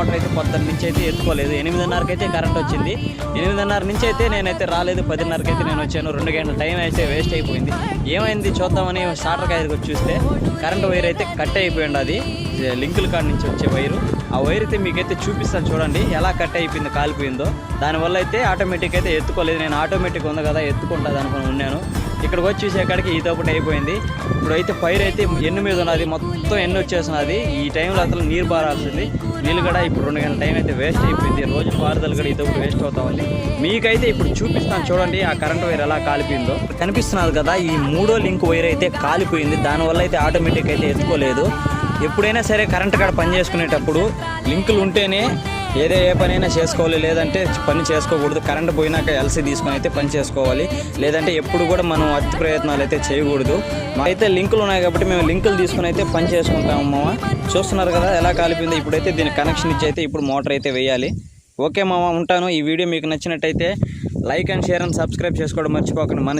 Motor అయితే పొద్దున్న నుంచి అయితే ఎత్తుకోలేదు. 8:30కి అయితే కరెంట్ వచ్చింది. 8:30 నుంచి అయితే నేనైతే రాలేదు. 10:30కి అయితే నేను వచ్చాను. 2 గంటల టైం అయితే వేస్ట్ అయిపోయింది. ఏమైంది చూద్దామని స్టార్టర్ కాయకు వచ్చి చూస్తే కరెంట్ వైర్ అయితే కట్ అయిపోయింది. అది లింకుల కాడ నుంచి వచ్చే వైరు. ఆ వైర్ అయితే మీకైతే చూపిస్తాను చూడండి ఎలా కట్ అయిపోయిందో, కాలిపోయిందో. దానివల్ల అయితే ఆటోమేటిక్ అయితే ఎత్తుకోలేదు. నేను ఆటోమేటిక్ ఉంది కదా ఎత్తుకుంటుంది అనుకుని ఉన్నాను. ఇక్కడికి వచ్చి చూసేకాడికి ఈ తోపటి అయిపోయింది. ఇప్పుడైతే పైరు అయితే ఎన్ను మీద ఉన్నది, మొత్తం ఎన్ను వచ్చేసినది. ఈ టైంలో అసలు నీరు బారాల్సింది. నీళ్ళు కూడా ఇప్పుడు 2 గంటల టైం అయితే వేస్ట్ అయిపోయింది. రోజు పారుదల కూడా ఈ తోపటి వేస్ట్ అవుతా ఉంది. మీకైతే ఇప్పుడు చూపిస్తాను చూడండి ఆ కరెంట్ వైర్ ఎలా కాలిపోయిందో. కనిపిస్తున్నది కదా, ఈ 3వ లింక్ వైర్ అయితే కాలిపోయింది. దానివల్ల అయితే ఆటోమేటిక్ అయితే ఎత్తుకోలేదు. ఎప్పుడైనా సరే కరెంట్ కాడ పని చేసుకునేటప్పుడు లింకులు ఉంటేనే ఏ పనైనా చేసుకోవాలి, లేదంటే పని చేసుకోకూడదు. కరెంట్ పోయినాక ఎల్సీ తీసుకొని అయితే పని చేసుకోవాలి. లేదంటే ఎప్పుడు కూడా మనం అతి ప్రయత్నాలు అయితే చేయకూడదు. మాకైతే లింకులు ఉన్నాయి కాబట్టి మేము లింకులు తీసుకుని అయితే పని చేసుకుంటాము. మామ చూస్తున్నారు కదా ఎలా కాలిపోయిందో. ఇప్పుడైతే దీని కనెక్షన్ ఇచ్చి అయితే ఇప్పుడు మోటార్ అయితే వేయాలి. ఓకే మామ, ఉంటాను. ఈ వీడియో మీకు నచ్చినట్టయితే like and share and subscribe చేసుకోవడం మర్చిపోకండి. మన